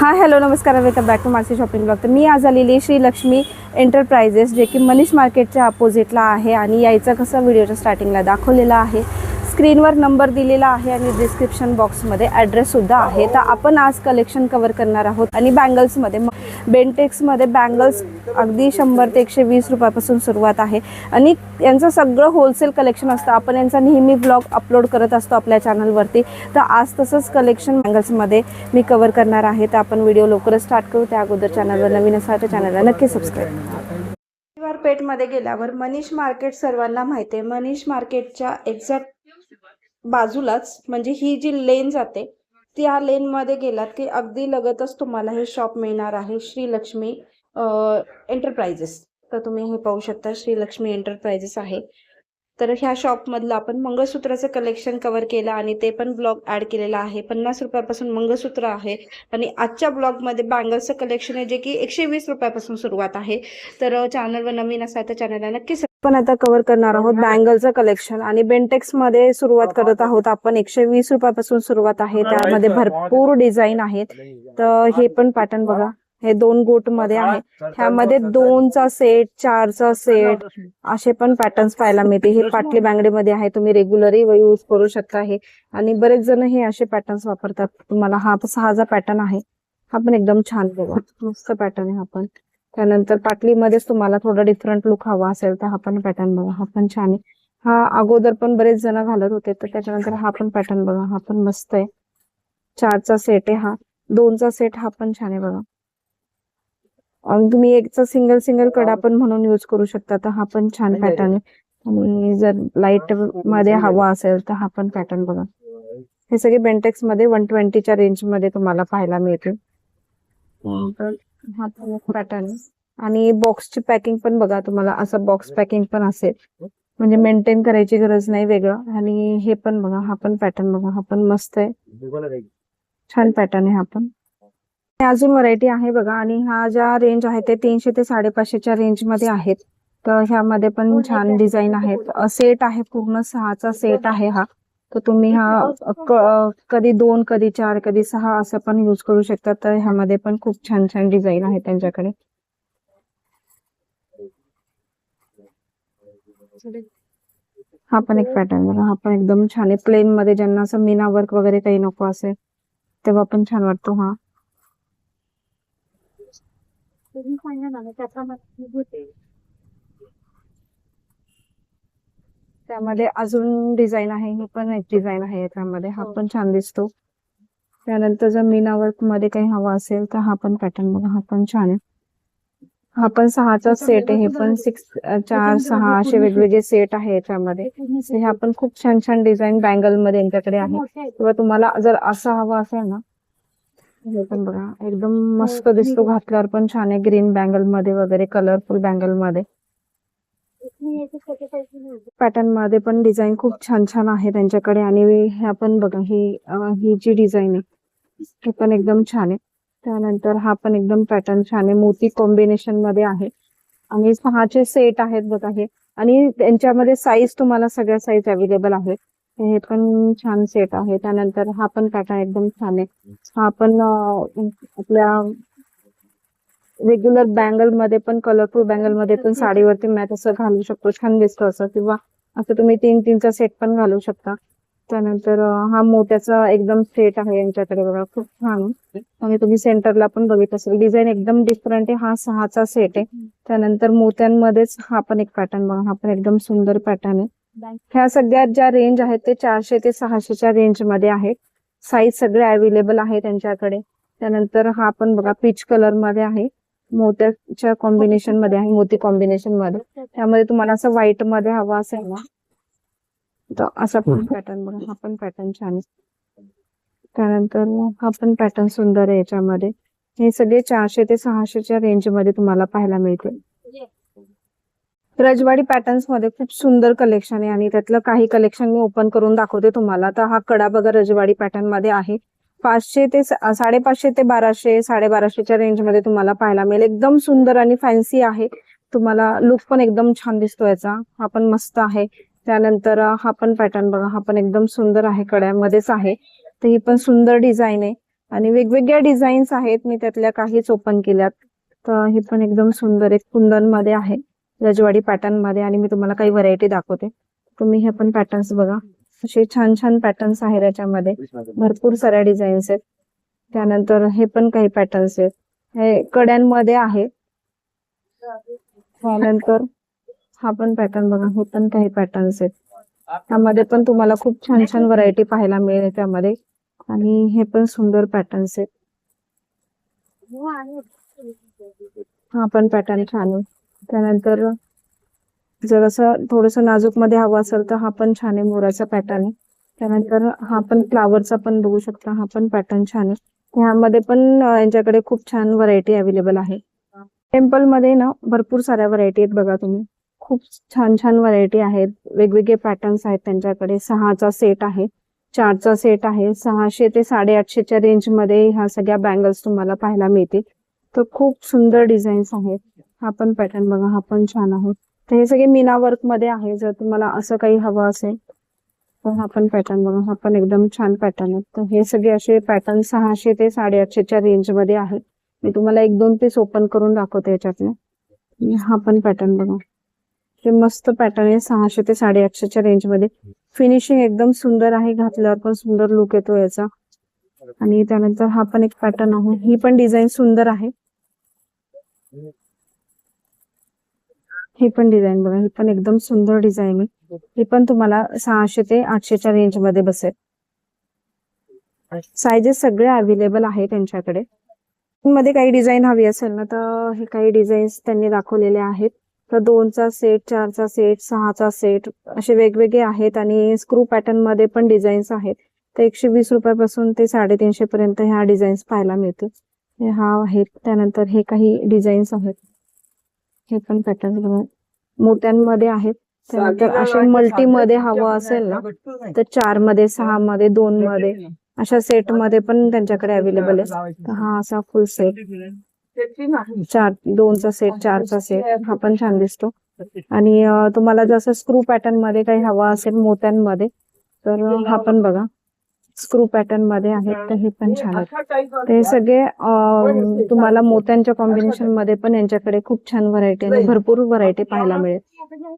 हाय hello नमस्कार welcome back to Mansi shopping blog. तर मी आज आलेली श्री लक्ष्मी एंटरप्राइजेस जे की मनीष मार्केटच्या अपोजिटला आहे आणि यायचं कसं व्हिडिओच्या स्टार्टिंगला दाखवलेलं आहे. स्क्रीनवर नंबर दिलेला आहे आणि डिस्क्रिप्शन बॉक्समध्ये ॲड्रेससुद्धा आहे. तर आपण आज कलेक्शन कवर करणार आहोत आणि बँगल्समध्ये बेंटेक्समध्ये बँगल्स अगदी 100 ते 120 रुपयापासून सुरुवात आहे आणि यांचं सगळं होलसेल कलेक्शन असतं. आपण यांचा नेहमी ब्लॉग अपलोड करत असतो आपल्या चॅनलवरती. तर आज तसंच कलेक्शन बँगल्समध्ये मी कवर करणार आहे. तर आपण व्हिडिओ लवकरच स्टार्ट करू. त्या अगोदर चॅनलवर नवीन असाल तर चॅनलला नक्की सबस्क्राईब. पेठमध्ये गेल्यावर मनीष मार्केट सर्वांना माहिती आहे. मनीष मार्केटच्या एक्झॅक्ट बाजूलाच म्हणजे ही जी लेन जाते त्या लेनमध्ये गेलात की अगदी लगतच तुम्हाला हे शॉप मिळणार आहे, श्री लक्ष्मी एंटरप्राइजेस. तर तुम्ही हे पाहू शकता, श्री लक्ष्मी एंटरप्राइजेस आहे. तर ह्या शॉपमधलं आपण मंगळसूत्राचं कलेक्शन कव्हर केलं आणि ते पण ब्लॉग ॲड केलेला आहे. 50 रुपयापासून मंगळसूत्र आहे आणि आजच्या ब्लॉगमध्ये बँगल्सचं कलेक्शन आहे जे की 120 रुपयापासून सुरुवात आहे. तर चॅनलवर नवीन असाल तर चॅनलला नक्की पण आता कव्हर करणार आहोत बँगलचं कलेक्शन आणि बेंटेक्समध्ये सुरुवात करत आहोत आपण. 120 रुपयापासून सुरुवात आहे. त्यामध्ये भरपूर डिझाईन आहेत. तर हे पण पॅटर्न बघा, हे 2 गोट मध्ये आहे. ह्यामध्ये 2चा सेट, 4चा सेट असे पण पॅटर्न्स पाहायला मिळते. हे पाटली बांगडीमध्ये आहे, तुम्ही रेग्युलरही यूज करू शकता हे. आणि बरेच जण हे असे पॅटर्न्स वापरतात. तुम्हाला हा 6चा पॅटर्न आहे, हा पण एकदम छान बघा, मस्त पॅटर्न आहे हा पण. त्यानंतर पाटलीमध्येच तुम्हाला थोडा डिफरंट लुक हवा असेल तर हा पण पॅटर्न बघा, हा पण छान आहे. हा अगोदर पण बरेच जण घालत होते, तर त्याच्यानंतर हा पण पॅटर्न बघा, हा पण मस्त आहे. 4चा सेट आहे हा, 2चा सेट हा पण छान आहे बघा. आणि तुम्ही एकचा सिंगल कडा पण म्हणून यूज करू शकता. तर हा पण छान पॅटर्न आहे. आणि जर लाईट मध्ये हवा असेल तर हा पण पॅटर्न बघा. हे सगळे बेंटेक्स मध्ये 120च्या रेंज मध्ये तुम्हाला पाहायला मिळतील. हा पण पॅटर्न आहे. आणि बॉक्सची पॅकिंग पण बघा, तुम्हाला असं बॉक्स पॅकिंग पण असेल म्हणजे मेंटेन करायची गरज नाही वेगळं. आणि हे पण बघा, हा पण पॅटर्न बघा, हा पण मस्त आहे, छान पॅटर्न आहे हा पण. अजून व्हरायटी आहे बघा. आणि हा ज्या रेंज आहे ते 300 ते 550च्या रेंज मध्ये आहेत. तर ह्यामध्ये पण छान डिझाईन आहेत. सेट आहे, पूर्ण 6चा सेट आहे हा. तर तुम्ही हा कधी 2, कधी 4, कधी 6 असं पण यूज करू शकता. तर ह्यामध्ये पण खूप छान छान डिझाईन आहे त्यांच्याकडे. हा पण एक पॅटर्न बघा, हा पण एकदम छान आहे. प्लेन मध्ये ज्यांना असं मीना वर्क वगैरे काही नको असेल तेव्हा पण छान वाटतो हा. त्यामध्ये अजून डिझाईन आहे, ही पण एक डिझाईन आहे त्यामध्ये, हा पण छान दिसतो. त्यानंतर जर मीना वर्क मध्ये काही हवा असेल तर हा पण पॅटर्न बघा, हा पण छान आहे. हा पण 6चा सेट आहे. हे पण 4, 6 असे वेगवेगळे सेट आहे याच्यामध्ये. ह्या पण खूप छान छान डिझाईन बँगल मध्ये यांच्याकडे आहे. किंवा तुम्हाला जर असं हवं असेल ना, हे पण बघा, एकदम मस्त दिसतो घातल्यावर पण छान आहे. ग्रीन बँगल मध्ये वगैरे, कलरफुल बँगल मध्ये. पॅटर्न मध्ये पण डिझाईन खूप छान छान आहे त्यांच्याकडे. आणि ह्या पण बघा, ही जी डिझाईन आहे हे पण एकदम छान आहे. त्यानंतर हा पण एकदम पॅटर्न छान आहे, मोती कॉम्बिनेशन मध्ये आहे. आणि 6चे सेट आहेत बघा हे. आणि त्यांच्यामध्ये साईज तुम्हाला सगळ्या साईज अवेलेबल आहेत. हे पण छान सेट आहे. त्यानंतर हा पण पॅटर्न एकदम छान आहे. हा पण आपल्या रेग्युलर बँगल मध्ये पण, कलरफुल बँगल मध्ये पण साडीवरती मॅच असं घालू शकतो, छान दिसतो असं. किंवा असं तुम्ही 3-3चा सेट पण घालू शकता. त्यानंतर हा मोत्याचा एकदम सेट आहे यांच्याकडे बघा, खूप छान. आणि तुम्ही सेंटरला पण बघितलं असेल, डिझाईन एकदम डिफरंट आहे. हा 6चा सेट आहे. त्यानंतर मोत्यांमध्येच हा पण एक पॅटर्न बघा, हा पण एकदम सुंदर पॅटर्न आहे. ह्या सगळ्यात ज्या रेंज आहेत ते 400 ते 600च्या रेंज मध्ये आहेत. साईज सगळे अवेलेबल आहे त्यांच्याकडे. त्यानंतर हा पण बघा, पीच कलर मध्ये आहे, मोत्याच्या कॉम्बिनेशन मध्ये आहे, मोती कॉम्बिनेशन मध्ये. त्यामध्ये तुम्हाला असं व्हाईट मध्ये हवा असेल ना तर असा पण पॅटर्न बघा, हा पण पॅटर्न छान आहे. त्यानंतर हा पण पॅटर्न सुंदर आहे याच्यामध्ये. हे सगळे 400 ते 600च्या रेंज मध्ये तुम्हाला पाहायला मिळते. रजवाडी पॅटर्न्स मध्ये खूप सुंदर कलेक्शन आहे आणि त्यातलं काही कलेक्शन मी ओपन करून दाखवते तुम्हाला. तर हा कडा बघा, रजवाडी पॅटर्न मध्ये आहे. 500 ते 550 ते 1200, 1250च्या रेंज मध्ये तुम्हाला पाहायला मिळेल. एकदम सुंदर आणि फॅन्सी आहे. तुम्हाला लुक पण एकदम छान दिसतो याचा, हा पण मस्त आहे. त्यानंतर हा पण पॅटर्न बघा, हा पण एकदम सुंदर आहे, कड्यामध्येच आहे. तर ही पण सुंदर डिझाईन आहे. आणि वेगवेगळ्या डिझाईन्स आहेत, मी त्यातल्या काहीच ओपन केल्यात. तर हे पण एकदम सुंदर एक कुंदन मध्ये आहे, रजवाडी पॅटर्न मध्ये. आणि मी तुम्हाला काही व्हरायटी दाखवते. तुम्ही हे पण पॅटर्न्स बघा, असे छान छान पॅटर्न्स आहेत याच्यामध्ये, भरपूर साऱ्या डिझाईन्स आहेत. त्यानंतर हे पण काही पॅटर्न्स आहेत, हे कड्यांमध्ये आहे. त्यानंतर हा पण पॅटर्न बघा, हे पण काही पॅटर्न्स आहेत. त्यामध्ये पण तुम्हाला खूप छान छान व्हरायटी पाहायला मिळेल त्यामध्ये. आणि हे पण सुंदर पॅटर्न्स आहेत. हा पण पॅटर्न छान आहे. त्यानंतर जर असं थोडस नाजूक मध्ये हवं असेल तर हा पण छान आहे, मोराचा पॅटर्न आहे. त्यानंतर हा पण फ्लावरचा पण बघू शकता, हा पण पॅटर्न छान आहे. ह्यामध्ये पण यांच्याकडे खूप छान व्हरायटी अवेलेबल आहे. टेम्पल मध्ये ना भरपूर साऱ्या व्हरायटी आहेत बघा तुम्ही, खूप छान छान व्हरायटी आहेत. वेगवेगळे पॅटर्न्स आहेत त्यांच्याकडे. 6चा सेट आहे, 4चा सेट आहे. 600 ते 850च्या रेंज मध्ये ह्या सगळ्या बँगल्स तुम्हाला पाहायला मिळतील. तर खूप सुंदर डिझाईन्स आहेत. हा पण पॅटर्न बघा, हा पण छान आहे. तर हे सगळे मीना वर्क मध्ये आहे. जर तुम्हाला असं काही हवं असेल तर हा पण पॅटर्न बघा, हा पण एकदम छान पॅटर्न आहे. तर हे सगळे असे पॅटर्न 600 ते 850च्या रेंज मध्ये आहेत. मी तुम्हाला 1-2 पीस ओपन करून दाखवते याच्यातले. हा पण पॅटर्न बघा, हे मस्त पॅटर्न आहे. 600 ते 850च्या रेंज मध्ये. फिनिशिंग एकदम सुंदर आहे, घातल्यावर पण सुंदर लुक येतो याचा. आणि त्यानंतर हा पण एक पॅटर्न आहे, ही पण डिझाईन सुंदर आहे. ही पण डिझाईन बघा, ही पण एकदम सुंदर डिझाईन आहे. ही पण तुम्हाला 600 ते 800च्या रेंज मध्ये बसेल. सायझेस सगळे अवेलेबल आहे त्यांच्याकडे. मध्ये काही डिझाईन हवी असेल ना, तर हे काही डिझाईन्स त्यांनी दाखवलेले आहेत. तर 2चा सेट, 4चा सेट, 6चा सेट असे वेगवेगळे आहेत. आणि स्क्रू पॅटर्न मध्ये पण डिझाईन्स आहेत. तर 120 रुपयापासून ते 350 पर्यंत ह्या डिझाईन्स पाहायला मिळतील. हे हा आहेत. त्यानंतर हे काही डिझाईन्स आहेत, हे पण पॅटर्न बघा, मोत्यांमध्ये आहेत. त्यानंतर असे मल्टी मध्ये हवं असेल ना, तर 4 मध्ये, 6 मध्ये, 2 मध्ये अशा सेट मध्ये पण त्यांच्याकडे अवेलेबल आहे. तर हा असा फुल सेट, 2चा सेट, 4चा सेट, हा पण छान दिसतो. आणि तुम्हाला जसं स्क्रू पॅटर्न मध्ये काही हवा असेल मोत्यांमध्ये, तर हा पण बघा स्क्रू पॅटर्न मध्ये आहे. तर हे पण छान आहे. ते सगळे तुम्हाला मोत्यांच्या कॉम्बिनेशन मध्ये पण यांच्याकडे खूप छान व्हरायटी आणि भरपूर व्हरायटी पाहायला मिळेल.